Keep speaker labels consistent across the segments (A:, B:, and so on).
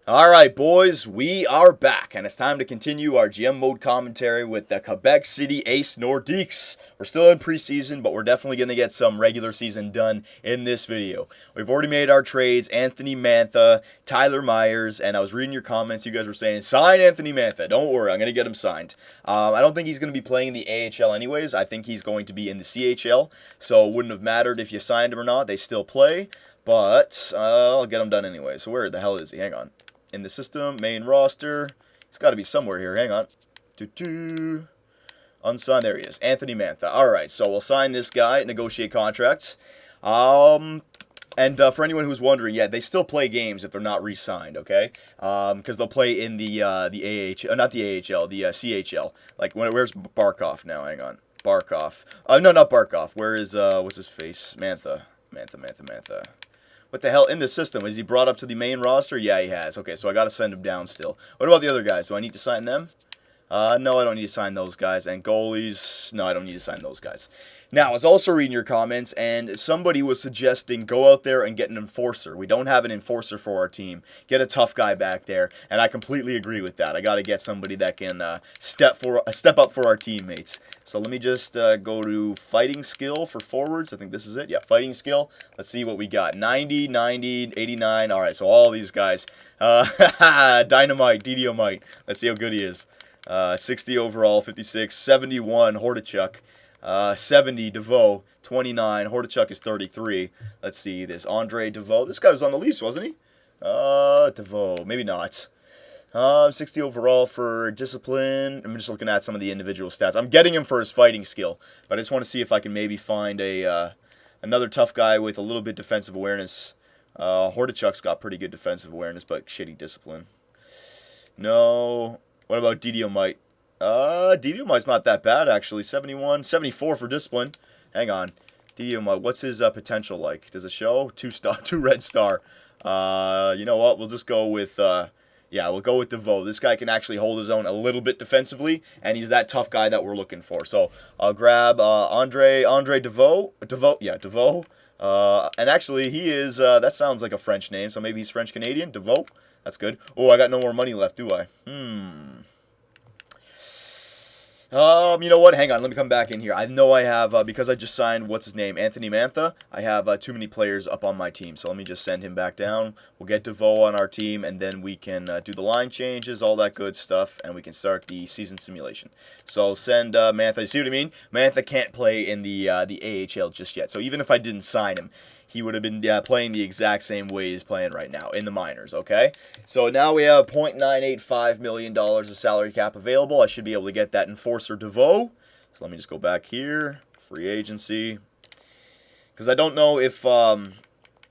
A: Alright, boys, we are back, and it's time to continue our GM mode commentary with the Quebec City Ace Nordiques. We're still in preseason, but we're definitely going to get some regular season done in this video. We've already made our trades, Anthony Mantha, Tyler Myers, and I was reading your comments, you guys were saying, sign Anthony Mantha. Don't worry, I'm going to get him signed. I don't think he's going to be playing in the AHL anyways. I think he's going to be in the CHL, so it wouldn't have mattered if you signed him or not. They still play, but I'll get him done anyway. So where the hell is he? Hang on. In the system, main roster. He's got to be somewhere here. Hang on. Unsigned. There he is. Anthony Mantha. All right, so we'll sign this guy, negotiate contracts. And for anyone who's wondering, yeah, they still play games if they're not re-signed, okay? Because they'll play in the AHL, not the AHL, the CHL. Like, where's Barkov now? Hang on. Barkov. No, not Barkov. Where is, what's his face? Mantha. Mantha. What the hell? In the system. Is he brought up to the main roster? Yeah, he has. Okay, so I got to send him down still. What about the other guys? Do I need to sign them? No, I don't need to sign those guys. And goalies? No, I don't need to sign those guys. Now, I was also reading your comments, and somebody was suggesting go out there and get an enforcer. We don't have an enforcer for our team. Get a tough guy back there, and I completely agree with that. I got to get somebody that can step up for our teammates. So let me just go to fighting skill for forwards. I think this is it. Yeah, fighting skill. Let's see what we got. 90, 90, 89. All right, so all these guys. Dynamite, Didiomite. Let's see how good he is. 60 overall, 56, 71, Hordichuk. 70, DeVoe, 29, Hordichuk is 33. Let's see this, Andre DeVoe. This guy was on the Leafs, wasn't he? DeVoe, maybe not. 60 overall for discipline. I'm just looking at some of the individual stats. I'm getting him for his fighting skill, but I just want to see if I can maybe find another tough guy with a little bit defensive awareness. Hordichuk's got pretty good defensive awareness, but shitty discipline. No. What about Didiomite? Didiomite's not that bad, actually. 71, 74 for discipline. Hang on. Didiomite, what's his potential like? Does it show? 2 red star. You know what? We'll just go with, we'll go with DeVoe. This guy can actually hold his own a little bit defensively, and he's that tough guy that we're looking for. So I'll grab Andre DeVoe. DeVoe. And actually, he is, that sounds like a French name, so maybe he's French-Canadian. DeVoe. That's good. Oh, I got no more money left, do I? You know what? Hang on. Let me come back in here. I know I have, because I just signed, what's his name? Anthony Mantha. I have too many players up on my team. So let me just send him back down. We'll get DeVoe on our team, and then we can do the line changes, all that good stuff, and we can start the season simulation. So send Mantha. You see what I mean? Mantha can't play in the AHL just yet. So even if I didn't sign him, he would have been playing the exact same way he's playing right now in the minors, okay? So now we have $0.985 million of salary cap available. I should be able to get that enforcer DeVoe. So let me just go back here, free agency. Because I don't know if, I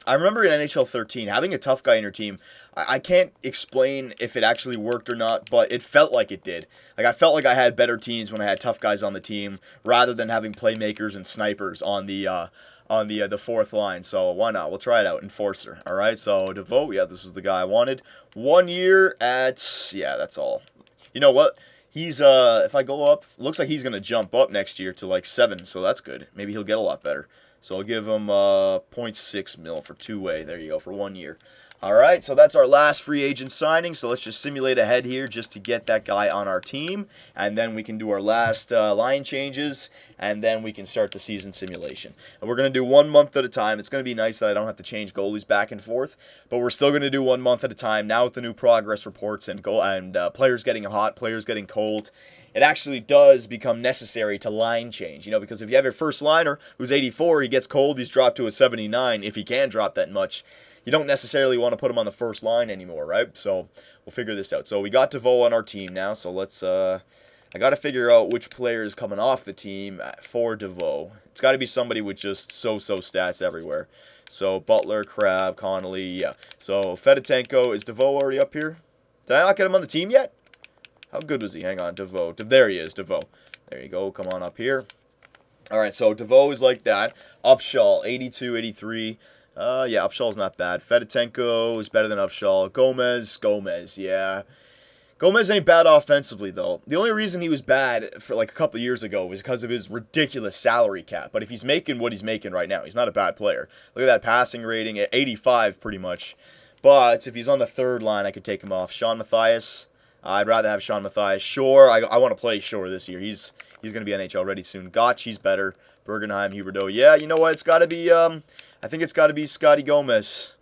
A: remember in NHL 13, having a tough guy in your team, I can't explain if it actually worked or not, but it felt like it did. Like, I felt like I had better teams when I had tough guys on the team, rather than having playmakers and snipers on the fourth line. So why not? We'll try it out. Enforcer. All right. So DeVoe. Yeah, this was the guy I wanted. 1 year at, yeah, that's all. You know what? He's if I go up, looks like he's gonna jump up next year to like 7. So that's good. Maybe he'll get a lot better. So I'll give him 0.6 mil for 2-way. There you go, for 1 year. All right, so that's our last free agent signing. So let's just simulate ahead here just to get that guy on our team. And then we can do our last line changes, and then we can start the season simulation. And we're going to do 1 month at a time. It's going to be nice that I don't have to change goalies back and forth, but we're still going to do 1 month at a time. Now with the new progress reports and players getting hot, players getting cold, it actually does become necessary to line change, because if you have your first liner who's 84, he gets cold, he's dropped to a 79, if he can drop that much. You don't necessarily want to put him on the first line anymore, right? So we'll figure this out. So we got DeVoe on our team now, so let's, I got to figure out which player is coming off the team for DeVoe. It's got to be somebody with just so-so stats everywhere. So Butler, Crab, Connolly, yeah. So Fedotenko, is DeVoe already up here? Did I not get him on the team yet? How good was he? Hang on, DeVoe. There he is, DeVoe. There you go, come on up here. All right, so DeVoe is like that. Upshaw, 82, 83. Yeah, Upshaw's not bad. Fedotenko is better than Upshaw. Gomez, yeah. Gomez ain't bad offensively, though. The only reason he was bad for like a couple years ago was because of his ridiculous salary cap. But if he's making what he's making right now, he's not a bad player. Look at that passing rating at 85, pretty much. But if he's on the third line, I could take him off. Sean Matthias. I'd rather have Sean Matthias. Shore, I want to play Shore this year. He's going to be NHL ready soon. Gotch, he's better. Bergenheim, Huberdeau. Yeah, you know what? It's got to be, I think it's got to be Scotty Gomez.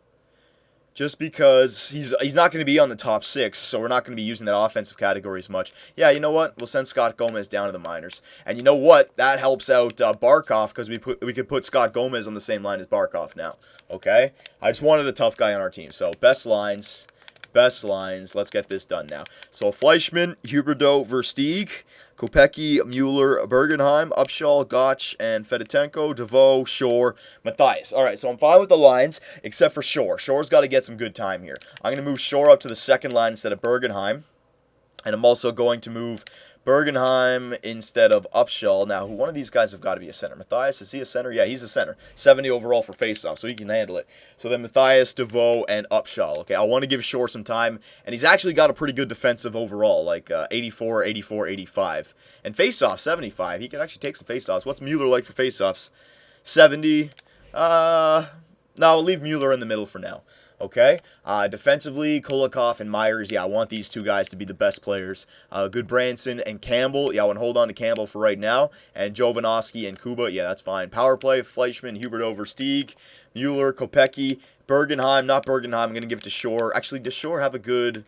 A: Just because he's not going to be on the top 6, so we're not going to be using that offensive category as much. Yeah, you know what? We'll send Scott Gomez down to the minors. And you know what? That helps out Barkov because we could put Scott Gomez on the same line as Barkov now. Okay? I just wanted a tough guy on our team. So best lines. Let's get this done now. So Fleischmann, Huberdeau, Versteeg, Kopecky, Mueller, Bergenheim, Upshall, Gotch, and Fedotenko, DeVoe, Shore, Matthias. All right, so I'm fine with the lines, except for Shore. Shore's got to get some good time here. I'm going to move Shore up to the second line instead of Bergenheim. And I'm also going to move Bergenheim instead of Upshall. Now, one of these guys have got to be a center. Matthias, is he a center? Yeah, he's a center. 70 overall for faceoff, so he can handle it. So then Matthias, DeVoe, and Upshall. Okay, I want to give Shore some time, and he's actually got a pretty good defensive overall, like 84, 84, 85. And faceoff, 75. He can actually take some faceoffs. What's Mueller like for faceoffs? 70. No, I'll leave Mueller in the middle for now. Okay, defensively, Kulikov and Myers, yeah, I want these two guys to be the best players. Good Branson and Campbell, yeah, I want to hold on to Campbell for right now. And Jovanovski and Kuba, yeah, that's fine. Power play, Fleischmann, Huberdeau, Versteeg, Mueller, Kopecky, Bergenheim, not Bergenheim, I'm going to give it to Shore. Actually, does Shore have a good...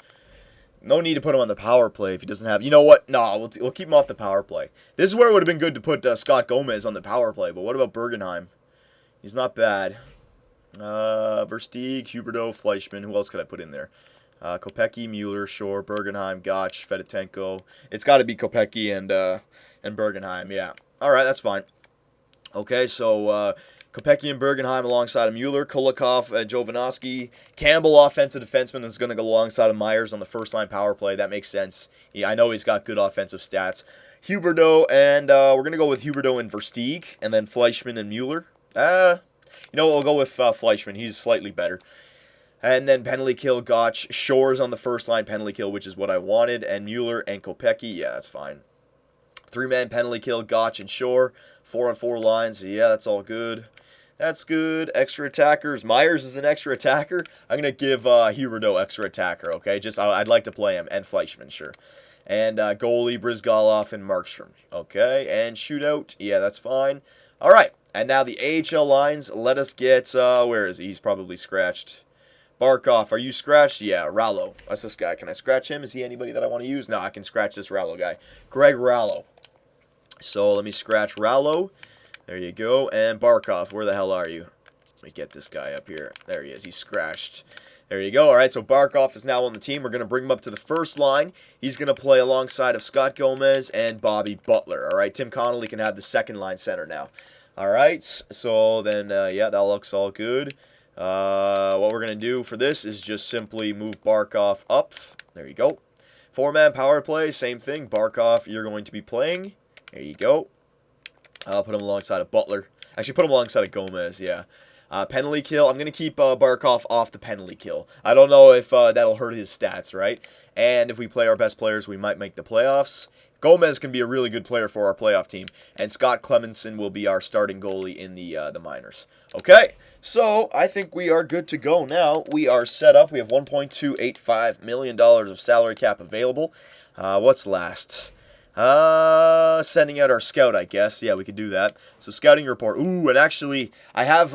A: No need to put him on the power play if he doesn't have... You know what? No, we'll keep him off the power play. This is where it would have been good to put Scott Gomez on the power play, but what about Bergenheim? He's not bad. Versteeg, Huberdeau, Fleischmann. Who else could I put in there? Kopecky, Mueller, Shore, Bergenheim, Gotch, Fedotenko. It's got to be Kopecky and Bergenheim. Yeah. All right, that's fine. Okay, so Kopecky and Bergenheim alongside of Mueller, Kulikov, Jovanovski. Campbell, offensive defenseman, is going to go alongside of Myers on the first line power play. That makes sense. I know he's got good offensive stats. Huberdeau, and we're going to go with Huberdeau and Versteeg, and then Fleischmann and Mueller. You know, we'll go with Fleischmann. He's slightly better. And then penalty kill, Gotch. Shore's on the first line penalty kill, which is what I wanted. And Mueller and Kopecky. Yeah, that's fine. 3-man penalty kill, Gotch and Shore. 4-on-4 lines. Yeah, that's all good. That's good. Extra attackers. Myers is an extra attacker. I'm going to give Huberdeau extra attacker, okay? Just I'd like to play him. And Fleischmann, sure. And goalie, Brizgalov and Markstrom. Okay, and shootout. Yeah, that's fine. All right. And now the AHL lines, let us get, where is he? He's probably scratched. Barkov, are you scratched? Yeah, Rallo. That's this guy. Can I scratch him? Is he anybody that I want to use? No, I can scratch this Rallo guy. Greg Rallo. So let me scratch Rallo. There you go. And Barkov, where the hell are you? Let me get this guy up here. There he is. He's scratched. There you go. All right, so Barkov is now on the team. We're going to bring him up to the first line. He's going to play alongside of Scott Gomez and Bobby Butler. All right, Tim Connolly can have the second line center now. All right, so then, yeah, that looks all good. What we're going to do for this is just simply move Barkov up. There you go. 4-man power play, same thing. Barkov, you're going to be playing. There you go. I'll put him alongside of Butler. Actually, put him alongside of Gomez, yeah. Penalty kill, I'm going to keep Barkov off the penalty kill. I don't know if that'll hurt his stats, right? And if we play our best players, we might make the playoffs. Gomez can be a really good player for our playoff team, and Scott Clemenson will be our starting goalie in the minors. Okay, so I think we are good to go now. We are set up. We have $1.285 million of salary cap available. What's last? Sending out our scout, I guess. Yeah, we could do that. So scouting report. Ooh, and actually, I have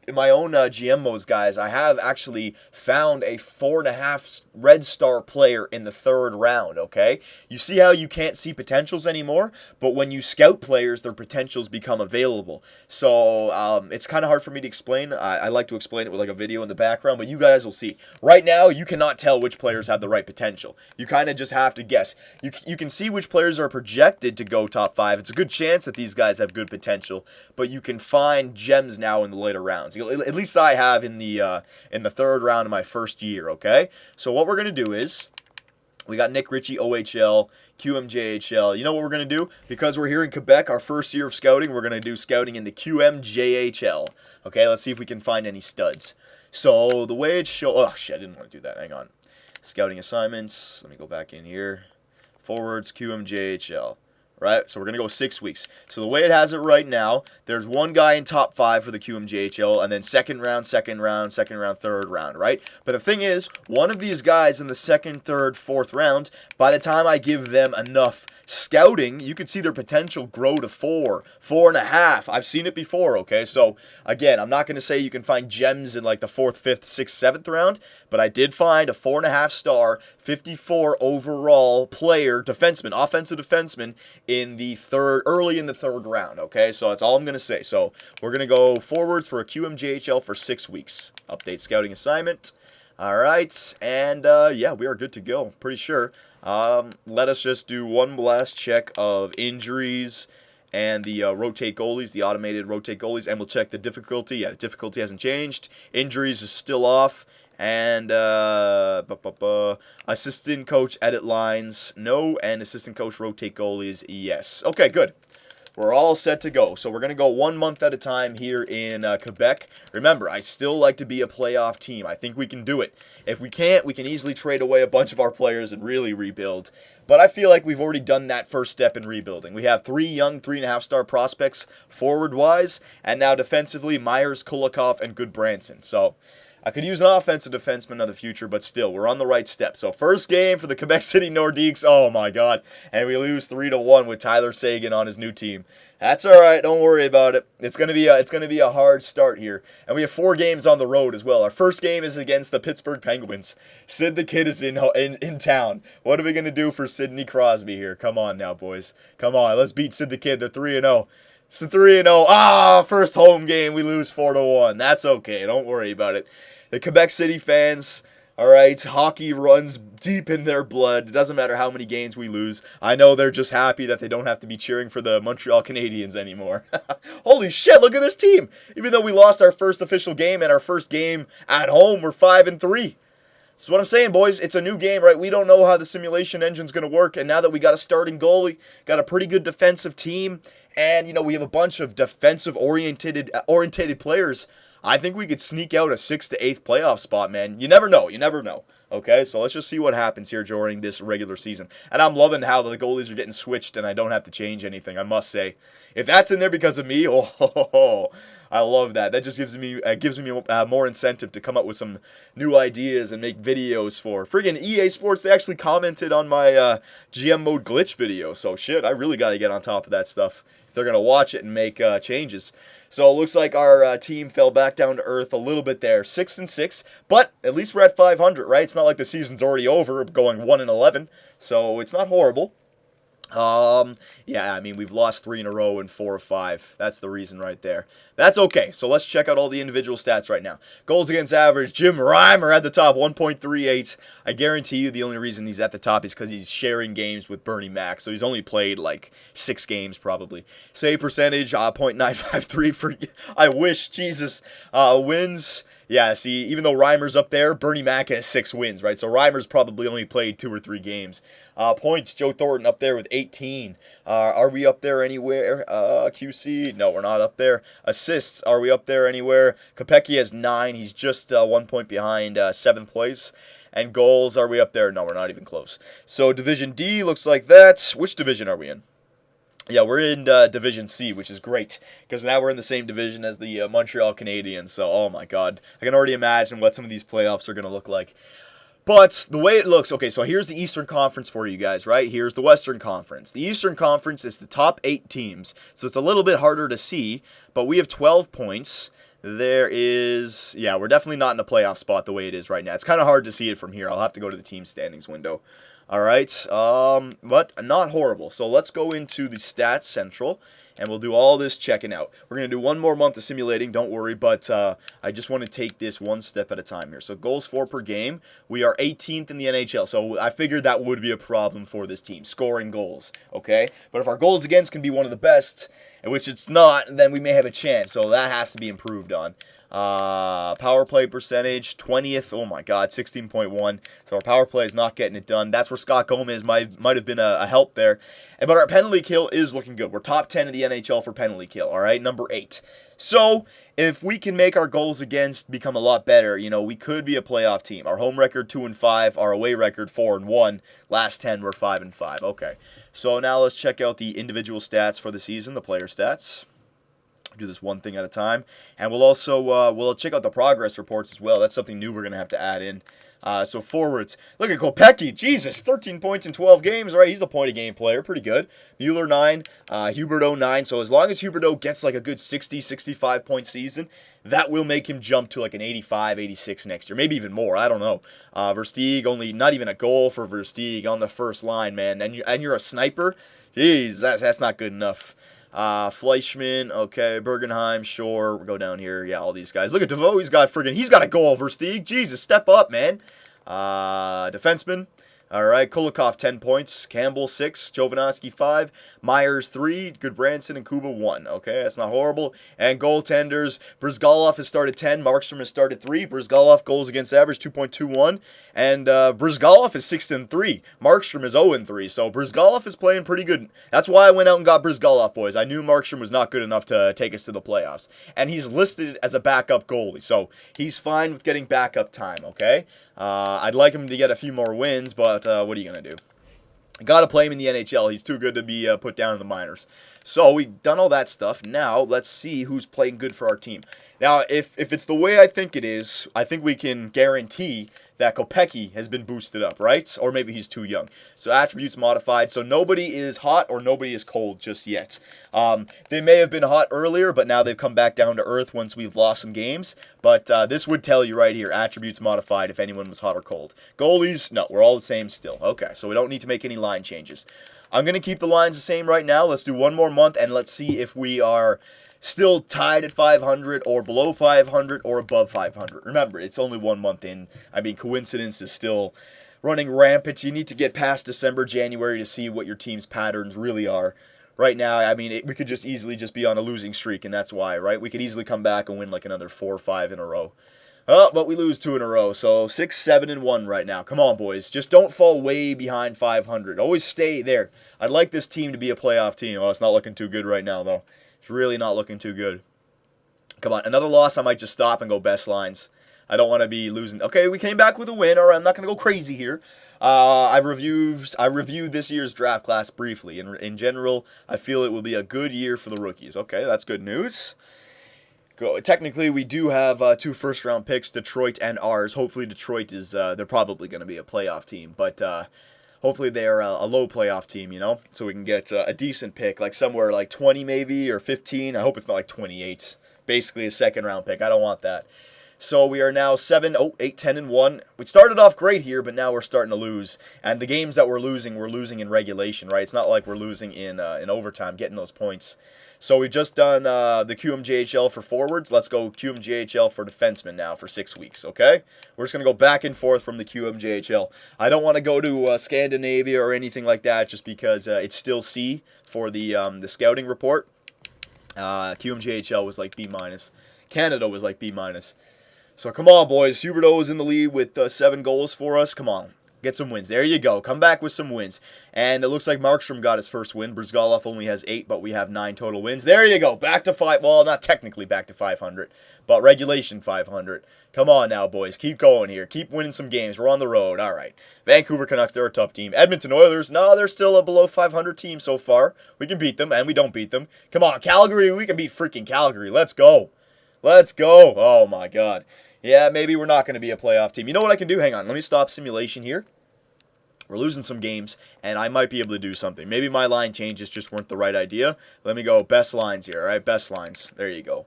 A: in my own GM modes, guys, I have actually found a 4.5 Red Star player in the third round, okay? You see how you can't see potentials anymore? But when you scout players, their potentials become available. So it's kind of hard for me to explain. I like to explain it with like a video in the background, but you guys will see. Right now, you cannot tell which players have the right potential. You kind of just have to guess. You can see which players are projected to go top 5. It's a good chance that these guys have good potential, but you can find gems now in the later rounds. At least I have in the third round of my first year, okay? So what we're going to do is, we got Nick Ritchie, OHL, QMJHL. You know what we're going to do? Because we're here in Quebec, our first year of scouting, we're going to do scouting in the QMJHL. Okay, let's see if we can find any studs. So the way it's shown... Oh, shit, I didn't want to do that. Hang on. Scouting assignments. Let me go back in here. Forwards, QMJHL. right? So we're going to go 6 weeks. So the way it has it right now, there's one guy in top 5 for the QMJHL, and then second round, third round, right? But the thing is, one of these guys in the second, third, fourth round, by the time I give them enough scouting, you could see their potential grow to 4, 4.5. I've seen it before, okay? So, again, I'm not going to say you can find gems in like the 4th, 5th, 6th, 7th round, but I did find a 4.5 star, 54 overall player, defenseman, offensive defenseman, in the early in the third round, okay? So that's all I'm going to say. So we're going to go forwards for a QMJHL for 6 weeks. Update scouting assignment. All right, and yeah, we are good to go, pretty sure. Let us just do one last check of injuries and the rotate goalies, the automated rotate goalies, and we'll check the difficulty. Yeah, the difficulty hasn't changed. Injuries is still off. And assistant coach edit lines, no, and assistant coach rotate goalies, yes. Okay, good. We're all set to go. So we're going to go 1 month at a time here in Quebec. Remember, I still like to be a playoff team. I think we can do it. If we can't, we can easily trade away a bunch of our players and really rebuild. But I feel like we've already done that first step in rebuilding. We have 3 young 3.5-star prospects forward-wise, and now defensively, Myers, Kulikov, and Goodbranson. So I could use an offensive defenseman in the future, but still, we're on the right step. So first game for the Quebec City Nordiques, oh my god, and we lose 3-1 with Tyler Seguin on his new team. That's all right, don't worry about it. It's gonna be a hard start here, and we have 4 games on the road as well. Our first game is against the Pittsburgh Penguins. Sid the Kid is in town. What are we gonna do for Sidney Crosby here? Come on now, boys. Come on, let's beat Sid the Kid. They're 3-0. It's 3-0. First home game, we lose 4-1. That's okay. Don't worry about it. The Quebec City fans, all right, hockey runs deep in their blood. It doesn't matter how many games we lose. I know they're just happy that they don't have to be cheering for the Montreal Canadiens anymore. Holy shit, look at this team. Even though we lost our first official game and our first game at home, we're 5-3. That's what I'm saying, boys. It's a new game, right? We don't know how the simulation engine's going to work, and now that we got a starting goalie, got a pretty good defensive team, and, you know, we have a bunch of defensive-oriented players, I think we could sneak out a 6th to 8th playoff spot, man. You never know. You never know. Okay, so let's just see what happens here during this regular season. And I'm loving how the goalies are getting switched, and I don't have to change anything, I must say. If that's in there because of me, I love that. That just gives me more incentive to come up with some new ideas and make videos for friggin' EA Sports. They actually commented on my GM mode glitch video. So shit, I really got to get on top of that stuff if they're gonna watch it and make changes. So it looks like our team fell back down to earth a little bit there, 6-6. But at least we're at 500, right? It's not like the season's already over, going 1-11. So it's not horrible. Yeah, I mean, we've lost 3 in a row and 4 of 5. That's the reason right there. That's okay. So let's check out all the individual stats right now. Goals against average, Jim Reimer at the top, 1.38. I guarantee you the only reason he's at the top is because he's sharing games with Bernie Mac. So he's only played like 6 games probably. Save percentage, .953 for, I wish, Jesus, wins. Yeah, see, even though Reimer's up there, Bernie Mac has 6 wins, right? So Reimer's probably only played 2 or 3 games. Points, Joe Thornton up there with 18. Are we up there anywhere? QC, no, we're not up there. Assists, are we up there anywhere? Kopecky has 9. He's just 1 point behind 7th place. And goals, are we up there? No, we're not even close. So Division D looks like that. Which division are we in? Yeah, we're in Division C, which is great, because now we're in the same division as the Montreal Canadiens, so oh my god. I can already imagine what some of these playoffs are going to look like. But the way it looks, okay, so here's the Eastern Conference for you guys, right? Here's the Western Conference. The Eastern Conference is the top 8 teams, so it's a little bit harder to see, but we have 12 points. There is, yeah, we're definitely not in a playoff spot the way it is right now. It's kind of hard to see it from here. I'll have to go to the team standings window. All right, but not horrible. So let's go into the Stats Central, and we'll do all this checking out. We're going to do 1 more month of simulating, don't worry, but I just want to take this one step at a time here. So goals for per game, we are 18th in the NHL, so I figured that would be a problem for this team, scoring goals, okay? But if our goals against can be one of the best, which it's not, then we may have a chance, so that has to be improved on. Power play percentage, 20th. Oh my God, 16.1. So our power play is not getting it done. That's where Scott Gomez might have been a help there. But our penalty kill is looking good. We're top 10 in the NHL for penalty kill. All right, number 8. So if we can make our goals against become a lot better, we could be a playoff team. Our home record 2-5, our away record 4-1. Last 10 we're 5-5. Okay. So now let's check out the individual stats for the season, the player stats. Do this one thing at a time, and we'll also we'll check out the progress reports as well. That's something new we're gonna have to add in. So forwards, look at Kopecky, Jesus, 13 points in 12 games. All right, he's a point a game player, pretty good. Mueller 9, Huberdeau 9. So as long as Huberdeau gets like a good 60, 65 point season, that will make him jump to like an 85, 86 next year, maybe even more. I don't know. Versteeg, only not even a goal for Versteeg on the first line, man. And you're a sniper. Jeez, that's not good enough. Fleischman, okay, Bergenheim, Shore, we'll go down here, yeah, all these guys. Look at DeVoe, he's got a goal, Versteeg, Jesus, step up, man. Defenseman, all right, Kulikov, 10 points, Campbell, 6, Jovanovski, 5, Myers, 3, Goodbranson, and Kuba, 1, okay, that's not horrible. And goaltenders, Brizgalov has started 10, Markstrom has started 3, Brizgalov goals against average, 2.21, and Brizgalov is 6-3, Markstrom is 0-3, so Brizgalov is playing pretty good. That's why I went out and got Brizgalov, boys. I knew Markstrom was not good enough to take us to the playoffs, and he's listed as a backup goalie, so he's fine with getting backup time, okay? I'd like him to get a few more wins, but what are you going to do? Got to play him in the NHL. He's too good to be put down in the minors. So we've done all that stuff. Now let's see who's playing good for our team. Now, if it's the way I think it is, I think we can guarantee that Kopecky has been boosted up, right? Or maybe he's too young. So attributes modified. So nobody is hot or nobody is cold just yet. They may have been hot earlier, but now they've come back down to earth once we've lost some games. But this would tell you right here, attributes modified if anyone was hot or cold. Goalies, no, we're all the same still. Okay, so we don't need to make any line changes. I'm going to keep the lines the same right now. Let's do one more month, and let's see if we are still tied at 500 or below 500 or above 500. Remember, it's only 1 month in. I mean, coincidence is still running rampant. You need to get past December, January to see what your team's patterns really are. Right now, I mean, we could just easily just be on a losing streak, and that's why, right? We could easily come back and win like another 4 or 5 in a row. Oh, but we lose 2 in a row, so 6, 7, and 1 right now. Come on, boys. Just don't fall way behind 500. Always stay there. I'd like this team to be a playoff team. Oh, it's not looking too good right now, though. It's really not looking too good. Come on, another loss, I might just stop and go best lines. I don't want to be losing. Okay, we came back with a win. All right, I'm not going to go crazy here. I reviewed this year's draft class briefly. In general, I feel it will be a good year for the rookies. Okay, that's good news. Technically, we do have 2 first-round picks, Detroit and ours. Hopefully, Detroit is they're probably going to be a playoff team, but hopefully they're a low playoff team, so we can get a decent pick, like somewhere like 20 maybe or 15. I hope it's not like 28. Basically a second-round pick. I don't want that. So we are now 8, 10, and 1. We started off great here, but now we're starting to lose. And the games that we're losing in regulation, right? It's not like we're losing in overtime, getting those points. So we've just done the QMJHL for forwards. Let's go QMJHL for defensemen now for 6 weeks, okay? We're just going to go back and forth from the QMJHL. I don't want to go to Scandinavia or anything like that just because it's still C for the scouting report. QMJHL was like B-. Canada was like B-. So come on, boys. Huberdeau is in the lead with 7 goals for us. Come on. Get some wins. There you go. Come back with some wins. And it looks like Markstrom got his first win. Brizgalov only has 8, but we have 9 total wins. There you go. Back to 5. Well, not technically back to 500, but regulation 500. Come on now, boys. Keep going here. Keep winning some games. We're on the road. All right. Vancouver Canucks, they're a tough team. Edmonton Oilers, no, they're still a below 500 team so far. We can beat them, and we don't beat them. Come on, Calgary. We can beat freaking Calgary. Let's go. Let's go. Oh, my God. Yeah, maybe we're not going to be a playoff team. You know what I can do? Hang on. Let me stop simulation here. We're losing some games, and I might be able to do something. Maybe my line changes just weren't the right idea. Let me go best lines here, all right? Best lines. There you go.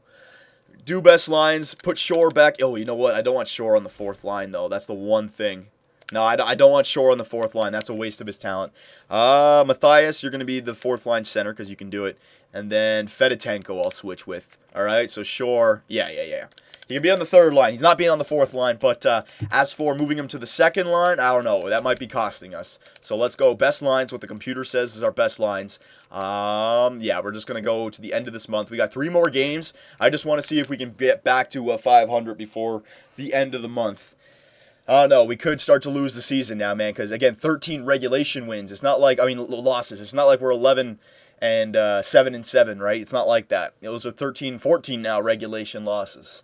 A: Do best lines. Put Shore back. Oh, you know what? I don't want Shore on the 4th line, though. That's the one thing. No, I don't want Shore on the fourth line. That's a waste of his talent. Matthias, you're going to be the fourth line center because you can do it. And then Fedotenko I'll switch with. All right, so Shore, yeah. He can be on the third line. He's not being on the fourth line. But as for moving him to the second line, I don't know. That might be costing us. So let's go best lines. What the computer says is our best lines. Yeah, we're just going to go to the end of this month. We got 3 more games. I just want to see if we can get back to 500 before the end of the month. Oh, no, we could start to lose the season now, man, because, again, 13 regulation wins. It's not like, losses. It's not like we're 11 and 7-7, right? It's not like that. Those are 13, 14 now regulation losses.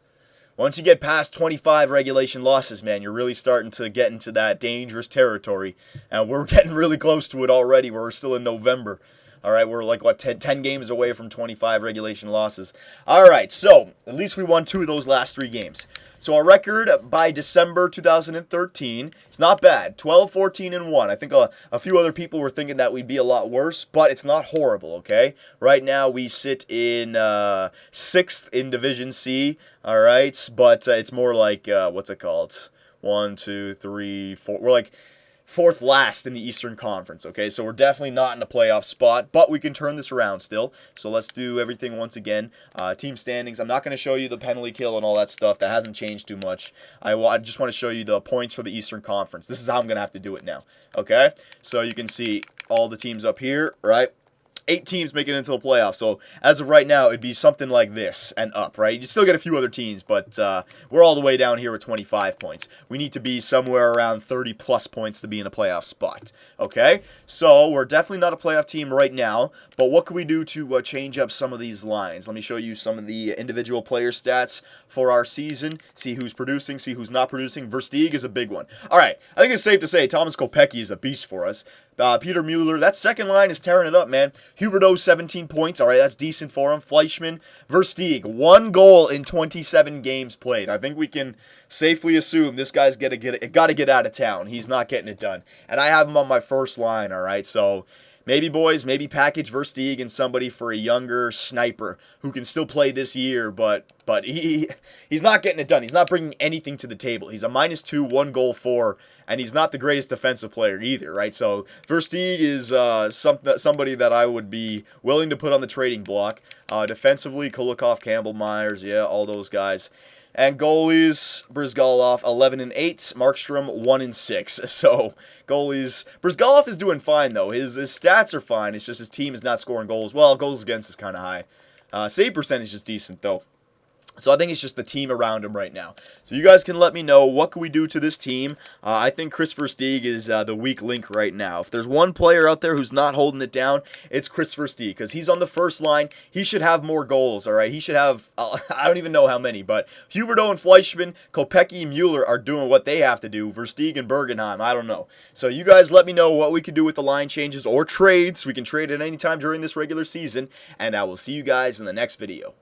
A: Once you get past 25 regulation losses, man, you're really starting to get into that dangerous territory. And we're getting really close to it already. We're still in November. All right, we're like, 10 games away from 25 regulation losses. All right, so at least we won 2 of those last 3 games. So our record by December 2013 is not bad, 12-14-1. I think a few other people were thinking that we'd be a lot worse, but it's not horrible, okay? Right now we sit in 6th in Division C, all right? But it's more like, what's it called? 1, 2, 3, 4. We're like 4th last in the Eastern Conference, okay? So we're definitely not in a playoff spot, but we can turn this around still. So let's do everything once again. Team standings. I'm not going to show you the penalty kill and all that stuff. That hasn't changed too much. I just want to show you the points for the Eastern Conference. This is how I'm going to have to do it now, okay? So you can see all the teams up here, right? 8 teams make it into the playoffs. So as of right now, it'd be something like this and up, right? You still get a few other teams, but we're all the way down here with 25 points. We need to be somewhere around 30-plus points to be in a playoff spot, okay? So we're definitely not a playoff team right now, but what can we do to change up some of these lines? Let me show you some of the individual player stats for our season. See who's producing, see who's not producing. Versteeg is a big one. All right, I think it's safe to say Thomas Kopecky is a beast for us. Peter Mueller, that second line is tearing it up, man. Huberdeau, 17 points. All right, that's decent for him. Fleischmann, Versteeg, 1 goal in 27 games played. I think we can safely assume this guy's got to get out of town. He's not getting it done. And I have him on my first line, all right? So maybe, boys, maybe package Versteeg and somebody for a younger sniper who can still play this year, but he's not getting it done. He's not bringing anything to the table. He's a -2, 1 goal for, and he's not the greatest defensive player either, right? So Versteeg is somebody that I would be willing to put on the trading block. Defensively, Kulikov, Campbell, Myers, yeah, all those guys. And goalies, Brizgalov, 11-8. Markstrom, 1-6. So, goalies, Brizgalov is doing fine, though. His stats are fine. It's just his team is not scoring goals. Well, goals against is kind of high. Save percentage is decent, though. So I think it's just the team around him right now. So you guys can let me know, what can we do to this team? I think Chris Versteeg is the weak link right now. If there's one player out there who's not holding it down, it's Chris Versteeg, because he's on the first line. He should have more goals, all right? He should have, I don't even know how many, but Huberdeau and Fleischmann, Kopecky and Mueller are doing what they have to do. Versteeg and Bergenheim, I don't know. So you guys let me know what we could do with the line changes or trades. We can trade at any time during this regular season, and I will see you guys in the next video.